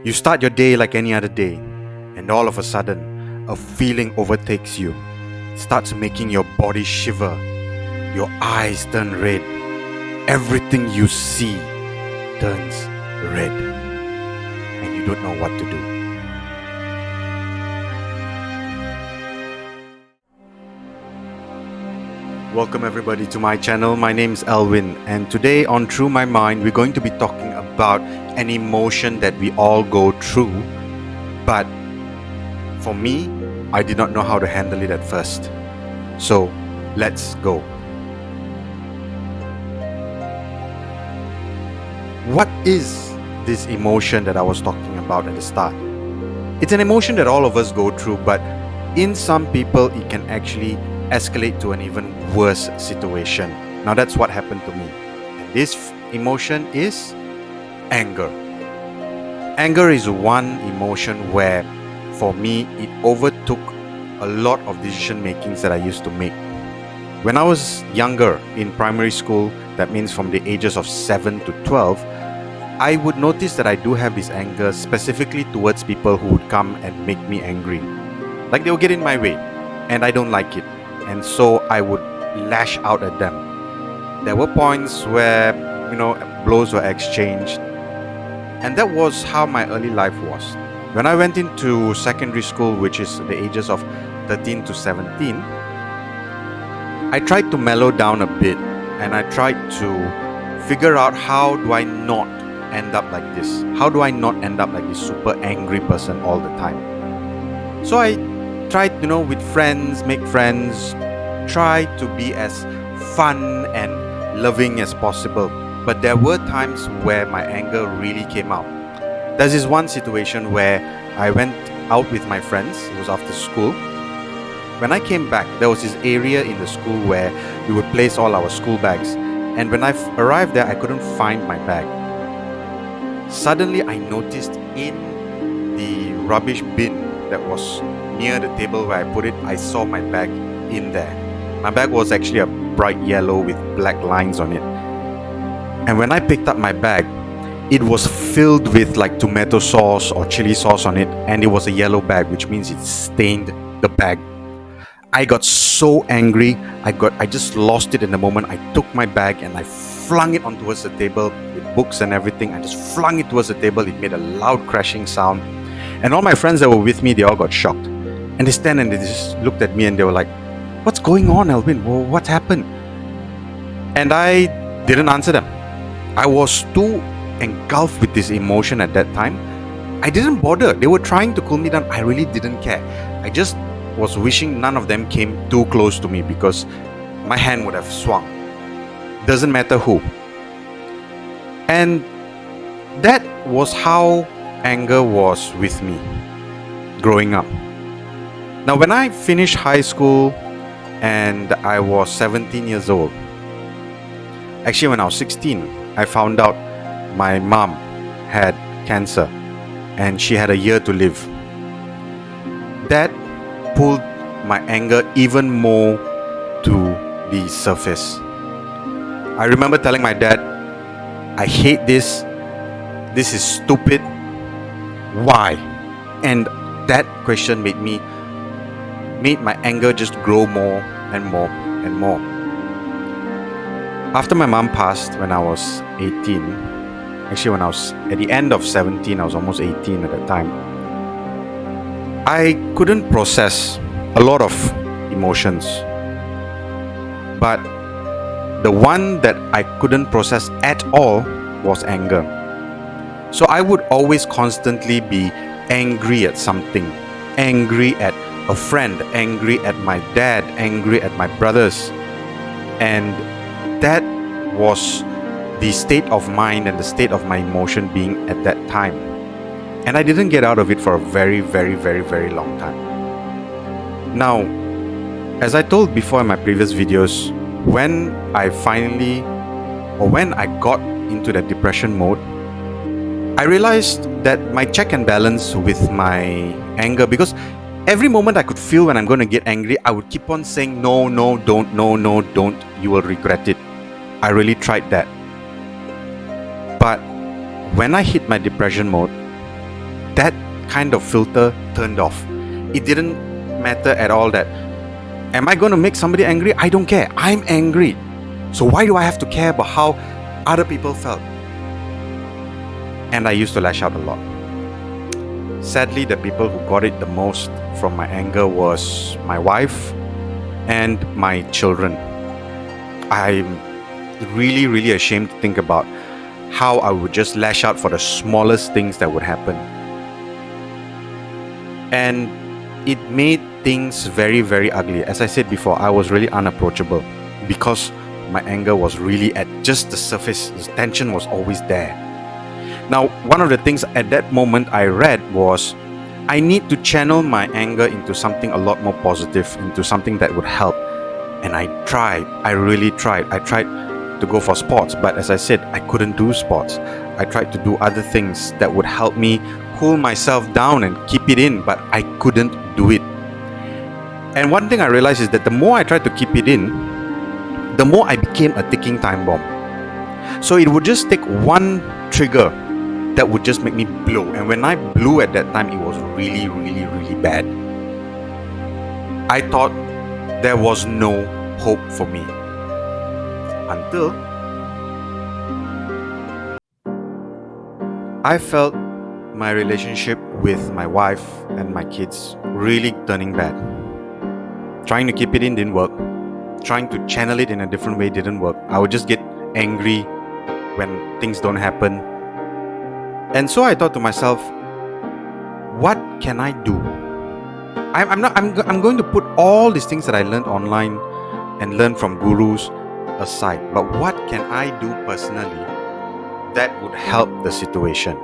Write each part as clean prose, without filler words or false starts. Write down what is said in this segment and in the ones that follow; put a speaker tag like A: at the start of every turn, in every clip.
A: You start your day like any other day, and all of a sudden, a feeling overtakes you. It starts making your body shiver, your eyes turn red, everything you see turns red, and you don't know what to do. Welcome everybody to my channel. My name is Elwin, and today on Through My Mind we're going to be talking about an emotion that we all go through, but for me, I did not know how to handle it at first. So let's go. What is this emotion that I was talking about at the start? It's an emotion that all of us go through, but in some people it can actually escalate to an even worse situation. Now that's what happened to me. And this emotion is anger. Anger is one emotion where, for me, it overtook a lot of decision makings that I used to make. When I was younger in primary school, that means from the ages of 7 to 12, I would notice that I do have this anger specifically towards people who would come and make me angry. Like they would get in my way and I don't like it. And so I would lash out at them. There were points where, blows were exchanged. And that was how my early life was. When I went into secondary school, which is the ages of 13 to 17, I tried to mellow down a bit and I tried to figure out how do I not end up like this? How do I not end up like this super angry person all the time? So I tried, with friends, make friends, try to be as fun and loving as possible. But there were times where my anger really came out. There's this one situation where I went out with my friends. It was after school. When I came back, there was this area in the school where we would place all our school bags. And when I arrived there, I couldn't find my bag. Suddenly, I noticed in the rubbish bin that was near the table where I put it, I saw my bag in there. My bag was actually a bright yellow with black lines on it. And when I picked up my bag, it was filled with like tomato sauce or chili sauce on it, and it was a yellow bag, which means it stained the bag. I got so angry, I just lost it in the moment. I took my bag and I flung it on towards the table with books and everything. I just flung it towards the table. It made a loud crashing sound. And all my friends that were with me, they all got shocked. And they stand and they just looked at me and they were like, "What's going on, Elwin? What happened?" And I didn't answer them. I was too engulfed with this emotion at that time. I didn't bother. They were trying to cool me down. I really didn't care. I just was wishing none of them came too close to me because my hand would have swung. Doesn't matter who. And that was how anger was with me growing up. Now, when I finished high school and I was 17 years old, actually when I was 16, I found out my mom had cancer and she had a year to live. That pulled my anger even more to the surface. I remember telling my dad, "I hate this. This is stupid. Why?" And that question made my anger just grow more and more and more. After my mom passed when I was 18, actually when I was at the end of 17, I was almost 18 at that time, I couldn't process a lot of emotions. But the one that I couldn't process at all was anger. So I would always constantly be angry at something, angry at a friend, angry at my dad, angry at my brothers. And that was the state of mind and the state of my emotion being at that time. And I didn't get out of it for a very, very, very, very long time. Now, as I told before in my previous videos, when I got into that depression mode, I realized that my check and balance with my anger, because every moment I could feel when I'm going to get angry, I would keep on saying, no, don't, you will regret it. I really tried that. But when I hit my depression mode, that kind of filter turned off. It didn't matter at all that, am I going to make somebody angry? I don't care. I'm angry. So why do I have to care about how other people felt? And I used to lash out a lot. Sadly, the people who got it the most from my anger was my wife and my children. I'm really, really ashamed to think about how I would just lash out for the smallest things that would happen. And it made things very, very ugly. As I said before, I was really unapproachable because my anger was really at just the surface. The tension was always there. Now, one of the things at that moment I read was, I need to channel my anger into something a lot more positive, into something that would help. And I tried. I really tried. I tried to go for sports, but as I said, I couldn't do sports. I tried to do other things that would help me cool myself down and keep it in, but I couldn't do it. And one thing I realized is that the more I tried to keep it in, the more I became a ticking time bomb. So it would just take one trigger that would just make me blow. And when I blew at that time, it was really, really, really bad. I thought there was no hope for me. Until I felt my relationship with my wife and my kids really turning bad. Trying to keep it in didn't work. Trying to channel it in a different way didn't work. I would just get angry when things don't happen. And so I thought to myself, what can I do? I'm going to put all these things that I learned online and learned from gurus aside. But what can I do personally that would help the situation?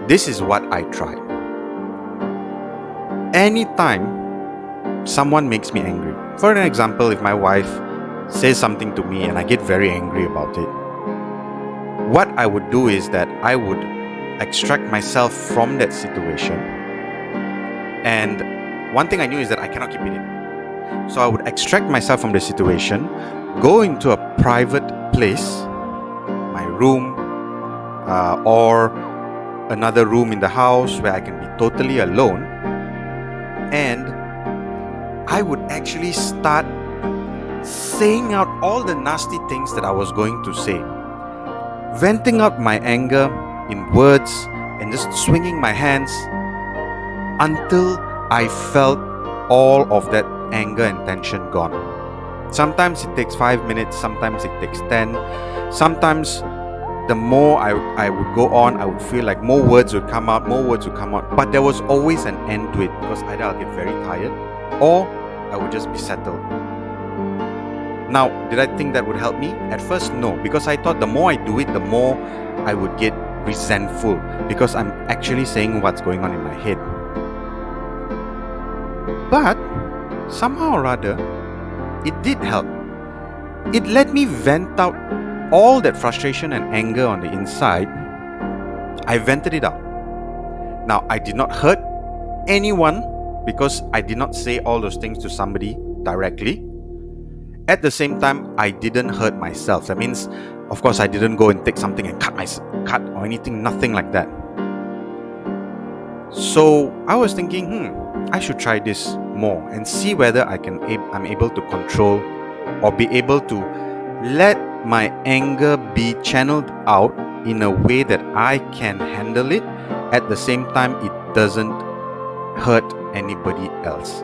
A: This is what I tried. Anytime someone makes me angry, for an example, if my wife says something to me and I get very angry about it, what I would do is that I would extract myself from that situation. And one thing I knew is that I cannot keep it in. So I would extract myself from the situation, go into a private place, my room, or another room in the house where I can be totally alone, and I would actually start saying out all the nasty things that I was going to say, venting out my anger in words and just swinging my hands until I felt all of that anger and tension gone. Sometimes it takes 5 minutes, sometimes it takes 10. Sometimes the more I would go on, I would feel like more words would come out, but there was always an end to it, because either I'll get very tired or I would just be settled. Now, did I think that would help me? At first, no, because I thought the more I do it, the more I would get resentful, because I'm actually saying what's going on in my head. But somehow or other, it did help. It let me vent out all that frustration and anger on the inside. I vented it out. Now, I did not hurt anyone because I did not say all those things to somebody directly. At the same time, I didn't hurt myself. That means, of course, I didn't go and take something and cut or anything, nothing like that. So I was thinking, I should try this more and see whether I'm able to control or be able to let my anger be channeled out in a way that I can handle it. At the same time, it doesn't hurt anybody else.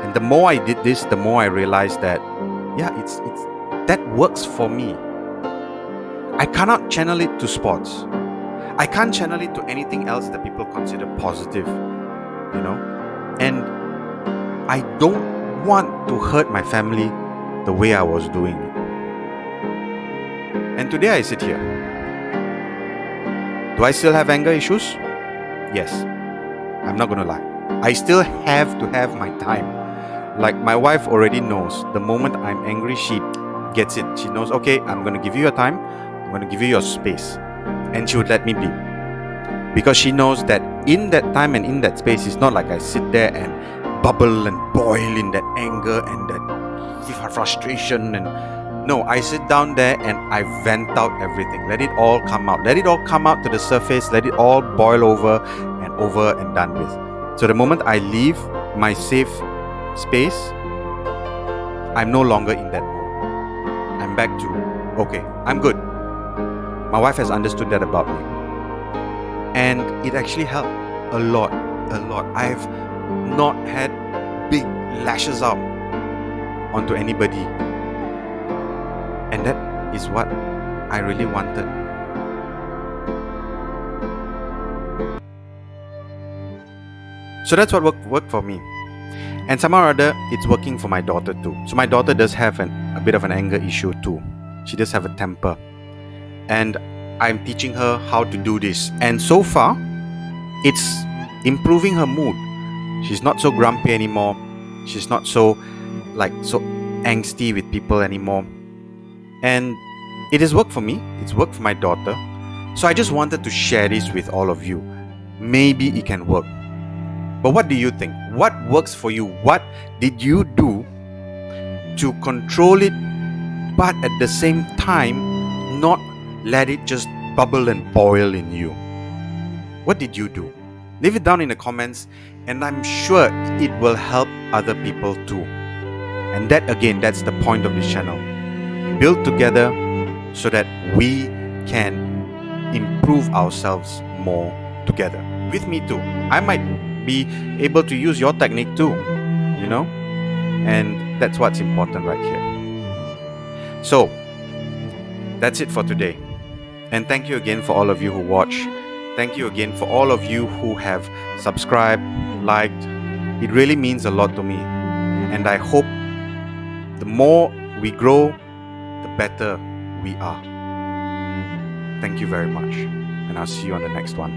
A: And the more I did this, the more I realized that, it's that works for me. I cannot channel it to sports. I can't channel it to anything else that people consider positive, And I don't want to hurt my family the way I was doing it. And today I sit here. Do I still have anger issues? Yes. I'm not gonna lie. I still have to have my time. Like, my wife already knows, the moment I'm angry, she gets it. She knows, okay, I'm gonna give you your time, I'm gonna give you your space. And she would let me be. Because she knows that in that time and in that space, it's not like I sit there and bubble and boil in that anger and that frustration. And No, I sit down there and I vent out everything. Let it all come out. Let it all come out to the surface. Let it all boil over and done with. So the moment I leave my safe space, I'm no longer in that mode. I'm back to, okay, I'm good. My wife has understood that about me. And it actually helped a lot. I've not had big lashes out onto anybody. And that is what I really wanted. So that's what worked for me. And somehow or other, it's working for my daughter too. So my daughter does have a bit of an anger issue too. She does have a temper. And I'm teaching her how to do this. And so far, it's improving her mood. She's not so grumpy anymore. She's not so angsty with people anymore. And it has worked for me. It's worked for my daughter. So I just wanted to share this with all of you. Maybe it can work. But what do you think? What works for you? What did you do to control it, but at the same time, not let it just bubble and boil in you? What did you do? Leave it down in the comments, and I'm sure it will help other people too. And that, again, that's the point of this channel. Build together so that we can improve ourselves more together. With me too. I might be able to use your technique too, and that's what's important right here. So that's it for today, and thank you again for all of you who watch. Thank you again for all of you who have subscribed, liked. It really means a lot to me, and I hope the more we grow, the better we are. Thank you very much, and I'll see you on the next one.